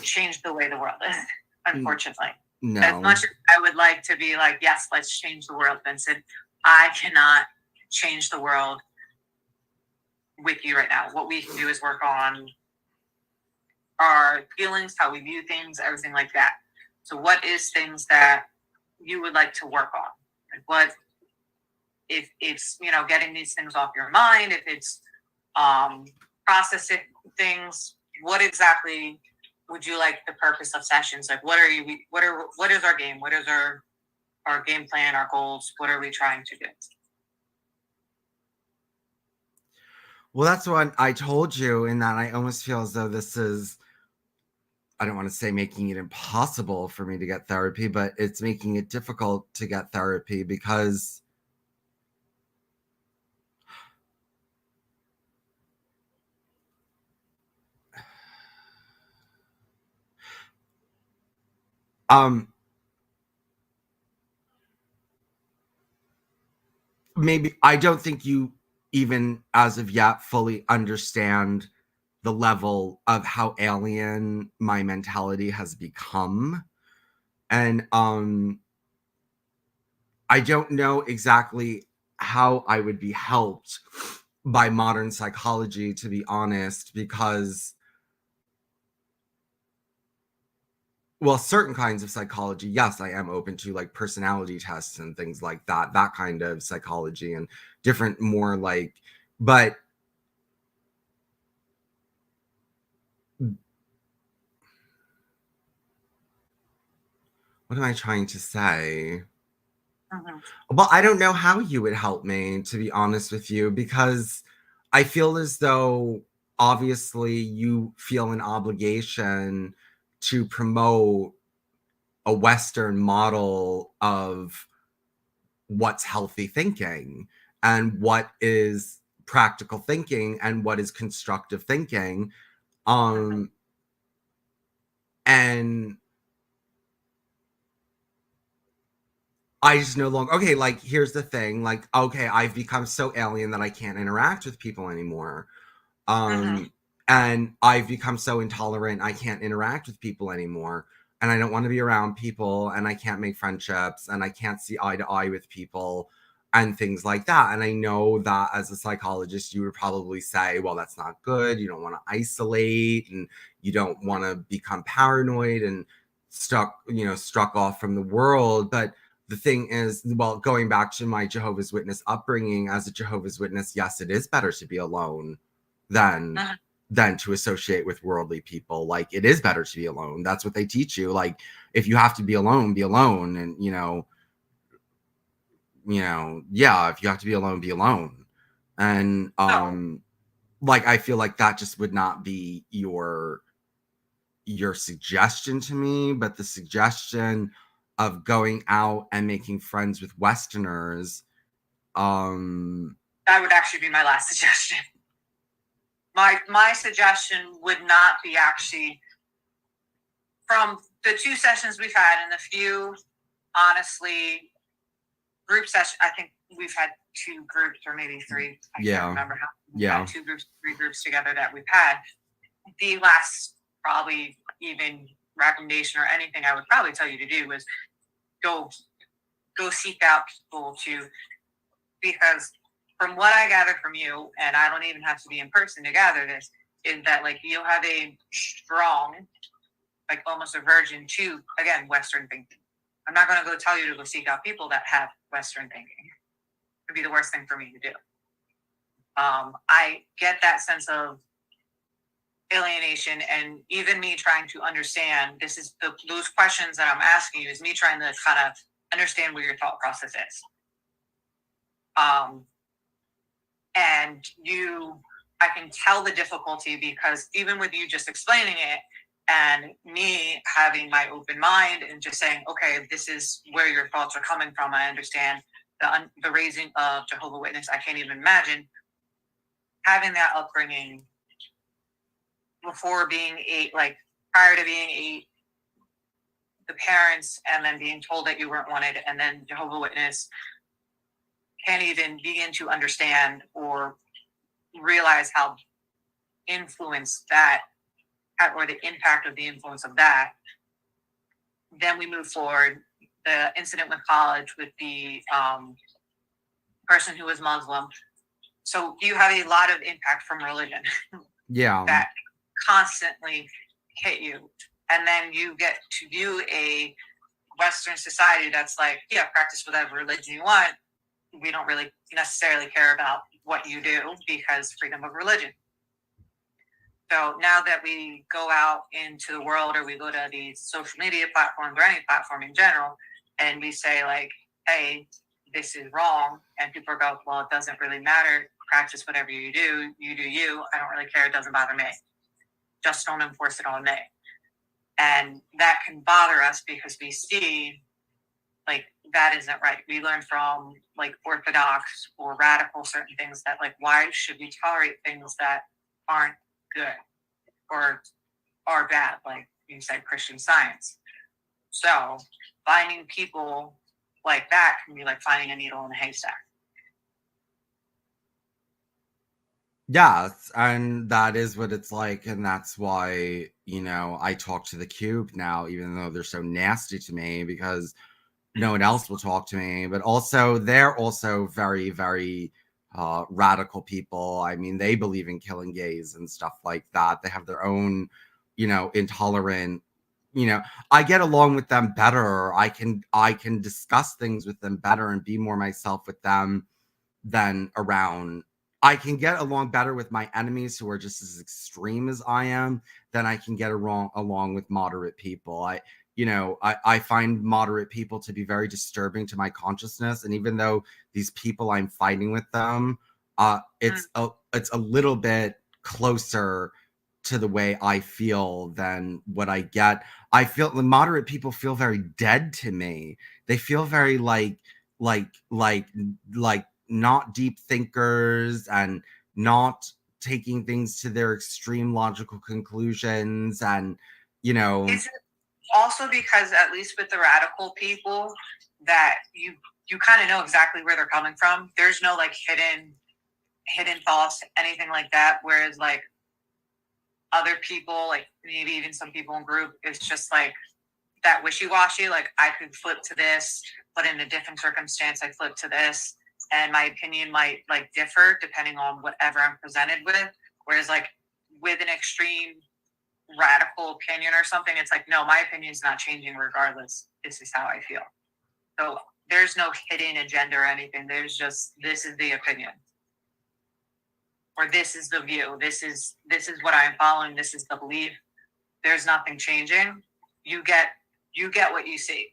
change the way the world is, unfortunately. No. As much as I would like to be like, yes, let's change the world, Vincent, I cannot change the world with you right now. What we can do is work on our feelings, how we view things, everything like that. So what is things that you would like to work on? Like what, if it's, you know, getting these things off your mind, if it's processing things, what exactly would you like the purpose of sessions? Like what is our game? What is our game plan, our goals? What are we trying to do? Well, that's what I told you, in that I almost feel as though this is, I don't want to say making it impossible for me to get therapy, but it's making it difficult to get therapy because maybe I don't think you even as of yet fully understand the level of how alien my mentality has become. And I don't know exactly how I would be helped by modern psychology, to be honest, because, well, certain kinds of psychology, yes, I am open to, like personality tests and things like that, that kind of psychology, and different, more like, but what am I trying to say? Well, I don't know how you would help me, to be honest with you, because I feel as though obviously you feel an obligation to promote a Western model of what's healthy thinking and what is practical thinking and what is constructive thinking. And I just no longer, okay, like, here's the thing, like, okay, I've become so alien that I can't interact with people anymore. And I've become so intolerant, I can't interact with people anymore. And I don't want to be around people, and I can't make friendships, and I can't see eye to eye with people, and things like that. And I know that as a psychologist, you would probably say, well, that's not good. You don't want to isolate, and you don't want to become paranoid and struck off from the world. But the thing is, well, going back to my Jehovah's Witness upbringing, as a Jehovah's Witness, yes, it is better to be alone than to associate with worldly people. Like, it is better to be alone. That's what they teach you. Like, if you have to be alone, and yeah, if you have to be alone. And like, I feel like that just would not be your suggestion to me, but the suggestion of going out and making friends with Westerners, that would actually be my last suggestion. My suggestion would not be actually, from the 2 sessions we've had and the few, honestly, group session. I think we've had 2 groups or maybe 3. I can't remember how. We've had 2 groups, 3 groups together that we've had. The last probably even recommendation or anything I would probably tell you to do was go seek out people because from what I gather from you, and I don't even have to be in person to gather this, is that like you have a strong, like almost aversion to, again, Western thinking. I'm not going to go tell you to go seek out people that have Western thinking. It would be the worst thing for me to do. I get that sense of alienation, and even me trying to understand, those questions that I'm asking you is me trying to kind of understand what your thought process is. And I can tell the difficulty, because even with you just explaining it and me having my open mind and just saying, okay, this is where your thoughts are coming from. I understand the raising of Jehovah's Witness. I can't even imagine having that upbringing before being 8, like prior to being 8, the parents, and then being told that you weren't wanted, and then Jehovah's Witness, can't even begin to understand or realize how influence that, or the impact of the influence of that. Then we move forward. The incident with college with the person who was Muslim. So you have a lot of impact from religion. Yeah. That constantly hit you. And then you get to view a Western society that's like, yeah, practice whatever religion you want. We don't really necessarily care about what you do, because freedom of religion. So now that we go out into the world, or we go to these social media platforms, or any platform in general, and we say like, hey, this is wrong, and people go, well, it doesn't really matter. Practice whatever you do. You do you. I don't really care. It doesn't bother me. Just don't enforce it on me. And that can bother us, because we see like that isn't right. We learn from like orthodox or radical certain things that like, why should we tolerate things that aren't good or are bad? Like you said, Christian Science. So finding people like that can be like finding a needle in a haystack. Yes, and that is what it's like, and that's why, I talk to the Cube now, even though they're so nasty to me, because no one else will talk to me. But also, they're also very, very radical people. I mean, they believe in killing gays and stuff like that. They have their own, intolerant. I get along with them better. I can discuss things with them better and be more myself with them than around. I can get along better with my enemies who are just as extreme as I am than I can get along with moderate people. I find moderate people to be very disturbing to my consciousness. And even though these people I'm fighting with them, it's a little bit closer to the way I feel than what I get. I feel the moderate people feel very dead to me. They feel very like not deep thinkers and not taking things to their extreme logical conclusions. And Is it also because, at least with the radical people, that you kind of know exactly where they're coming from? There's no like hidden thoughts, anything like that. Whereas like other people, like maybe even some people in group, it's just like that wishy-washy. Like I could flip to this, but in a different circumstance, I flip to this, and my opinion might like differ depending on whatever I'm presented with. Whereas like with an extreme radical opinion or something, it's like, no, my opinion is not changing regardless. This is how I feel. So there's no hidden agenda or anything. There's just, this is the opinion, or this is the view. This is what I'm following. This is the belief. There's nothing changing. You get what you see.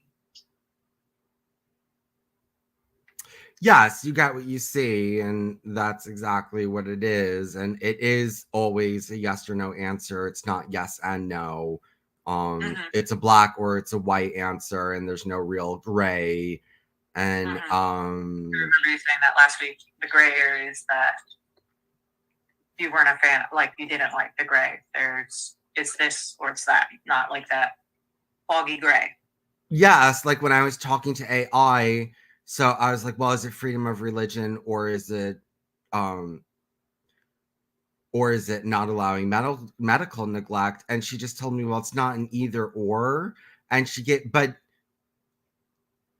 Yes, you get what you see, and that's exactly what it is. And it is always a yes or no answer. It's not yes and no. It's a black or it's a white answer, and there's no real gray. And I remember you saying that last week. The gray areas that you weren't a fan of, like you didn't like the gray. It's this or it's that, not like that foggy gray. Yes, like when I was talking to AI, so I was like, well, is it freedom of religion, or is it not allowing medical neglect? And she just told me, well, it's not an either or. And but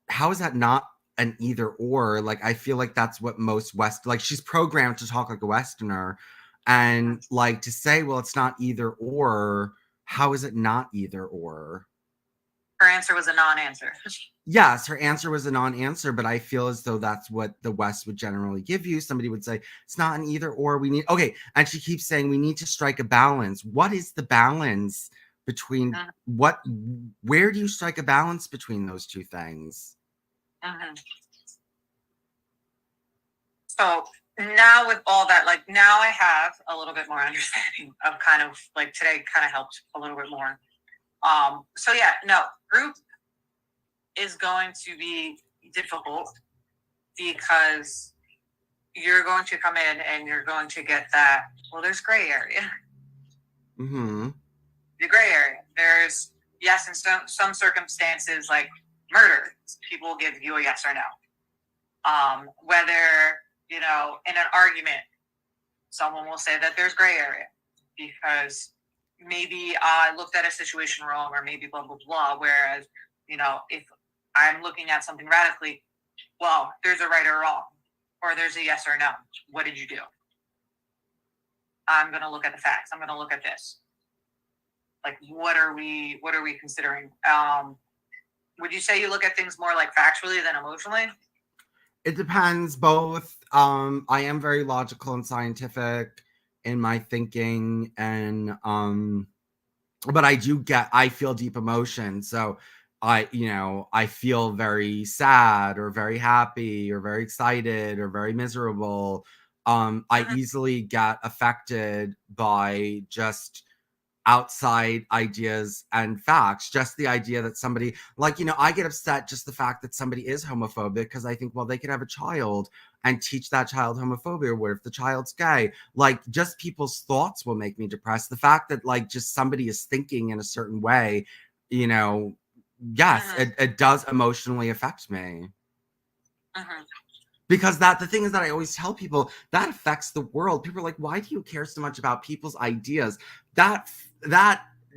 how is that not an either or? Like, I feel like that's what most like she's programmed to talk like a Westerner, and like to say, well, it's not either or. How is it not either or? For answer was a non-answer. Yes, her answer was a non-answer, but I feel as though that's what the West would generally give you. Somebody would say, it's not an either or, we need, okay. And she keeps saying, we need to strike a balance. What is the balance between where do you strike a balance between those two things? So now with all that, like now I have a little bit more understanding of kind of like today kind of helped a little bit more. So yeah, no, group is going to be difficult because you're going to come in and you're going to get that, well, there's gray area. The gray area. There's, yes, in some circumstances, like murder, people will give you a yes or no. Whether, you know, in an argument, someone will say that there's gray area because maybe I looked at a situation wrong or maybe blah, blah, blah. Whereas, you know, if I'm looking at something radically, well, there's a right or wrong, or there's a yes or no. What did you do? I'm going to look at the facts. I'm going to look at this. Like, what are we considering? Would you say you look at things more like factually than emotionally? It depends both. I am very logical and scientific in my thinking, and but I feel deep emotion. So I feel very sad or very happy or very excited or very miserable. I easily get affected by just outside ideas and facts. Just the idea that somebody, like, I get upset just the fact that somebody is homophobic, because I think, well, they could have a child and teach that child homophobia. What if the child's gay? Like, just people's thoughts will make me depressed. The fact that, like, just somebody is thinking in a certain way, yes, it does emotionally affect me. Because the thing is that I always tell people that affects the world. People are like, why do you care so much about people's ideas? That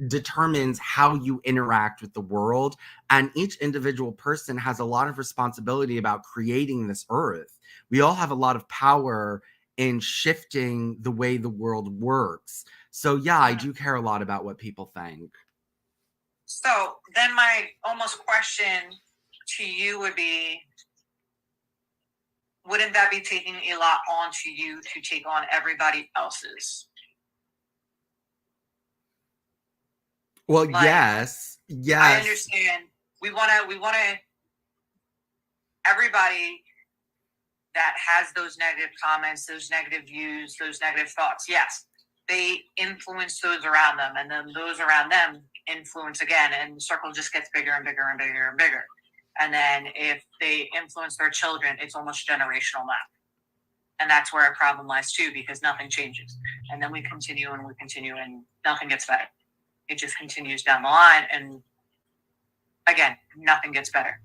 determines how you interact with the world. And each individual person has a lot of responsibility about creating this earth. We all have a lot of power in shifting the way the world works. So yeah, I do care a lot about what people think. So then my almost question to you would be, wouldn't that be taking a lot onto you to take on everybody else's? Well, like, yes. I understand. We want to, everybody that has those negative comments, those negative views, those negative thoughts, yes, they influence those around them, and then those around them influence again, and the circle just gets bigger and bigger and bigger and bigger. And then if they influence their children, it's almost generational now. And that's where our problem lies too, because nothing changes. And then we continue and nothing gets better. It just continues down the line. And again, nothing gets better.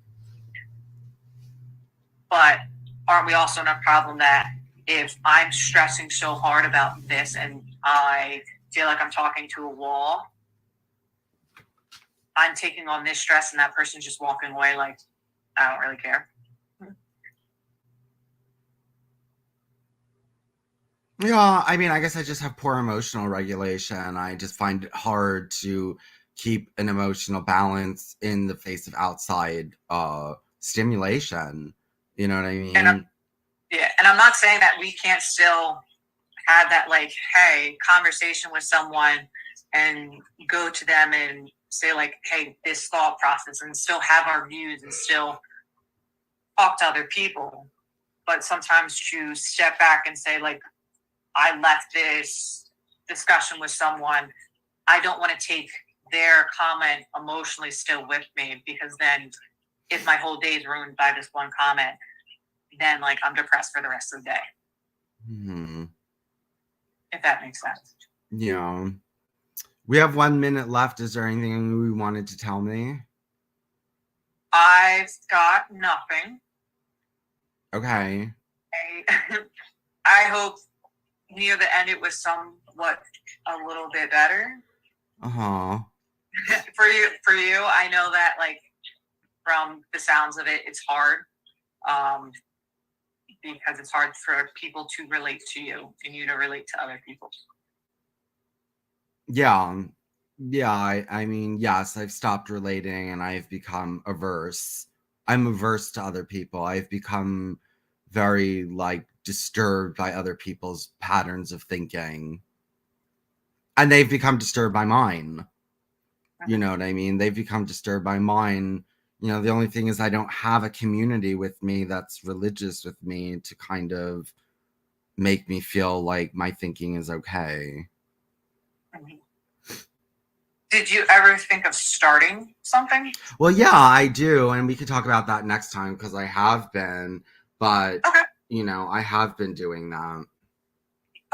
But aren't we also in a problem that if I'm stressing so hard about this and I feel like I'm talking to a wall, I'm taking on this stress and that person's just walking away like, I don't really care. Yeah, I mean, I guess I just have poor emotional regulation. I just find it hard to keep an emotional balance in the face of outside stimulation. You know what I mean? And I'm not saying that we can't still have that, like, hey, conversation with someone and go to them and say, like, hey, this thought process, and still have our views and still talk to other people. But sometimes to step back and say, like, I left this discussion with someone, I don't want to take their comment emotionally still with me, because then if my whole day is ruined by this one comment, then, like, I'm depressed for the rest of the day. Mm-hmm. If that makes sense. Yeah. We have 1 minute left. Is there anything you wanted to tell me? I've got nothing. Okay. I hope near the end it was somewhat a little bit better. Uh-huh. For you, I know that, like, from the sounds of it, it's hard. Because it's hard for people to relate to you and you to relate to other people. Yeah. Yeah, I mean, yes, I've stopped relating and I've become averse. I'm averse to other people. I've become very like disturbed by other people's patterns of thinking. And they've become disturbed by mine. You know what I mean? They've become disturbed by mine. You know, the only thing is I don't have a community with me that's religious with me to kind of make me feel like my thinking is okay. Did you ever think of starting something? Well, yeah, I do, and we could talk about that next time because I have been, but Okay. you know, I have been doing that.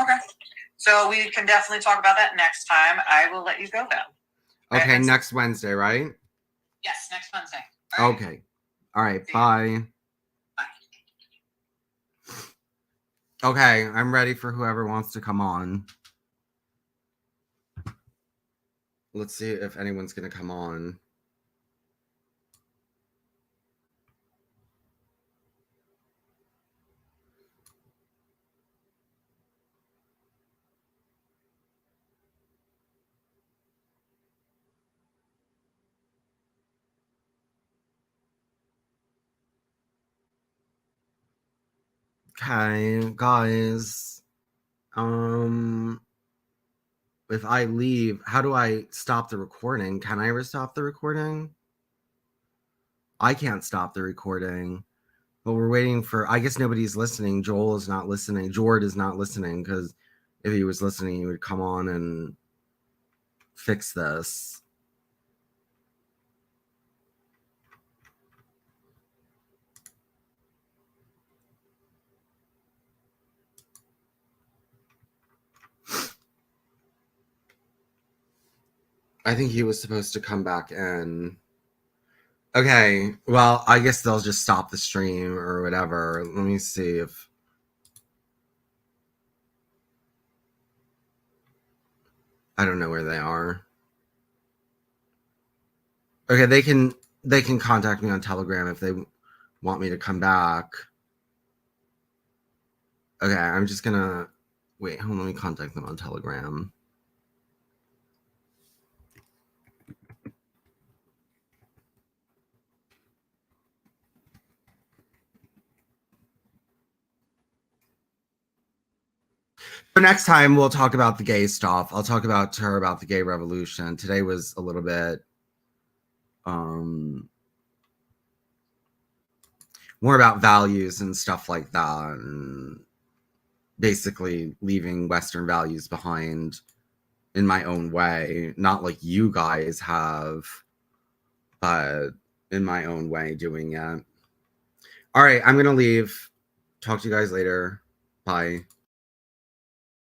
Okay. So we can definitely talk about that next time. I will let you go then. Okay, Right, next Wednesday, right? Yes, next Wednesday. All right. Okay. All right, See bye. Bye. Okay, I'm ready for whoever wants to come on. Let's see if anyone's going to come on. Okay, guys. If I leave, how do I stop the recording? Can I ever stop the recording? I can't stop the recording. But we're waiting for, I guess nobody's listening. Joel is not listening. Jord is not listening because if he was listening, he would come on and fix this. I think he was supposed to come back in. Okay, well, I guess they'll just stop the stream or whatever. Let me see if... I don't know where they are. Okay, they can contact me on Telegram if they want me to come back. Okay, I'm just gonna... Wait, hold on, let me contact them on Telegram. For next time, we'll talk about the gay stuff. I'll talk about her about the gay revolution. Today was a little bit more about values and stuff like that, and basically leaving Western values behind in my own way, not like you guys have, but in my own way doing it. All right, I'm gonna leave. Talk to you guys later. Bye.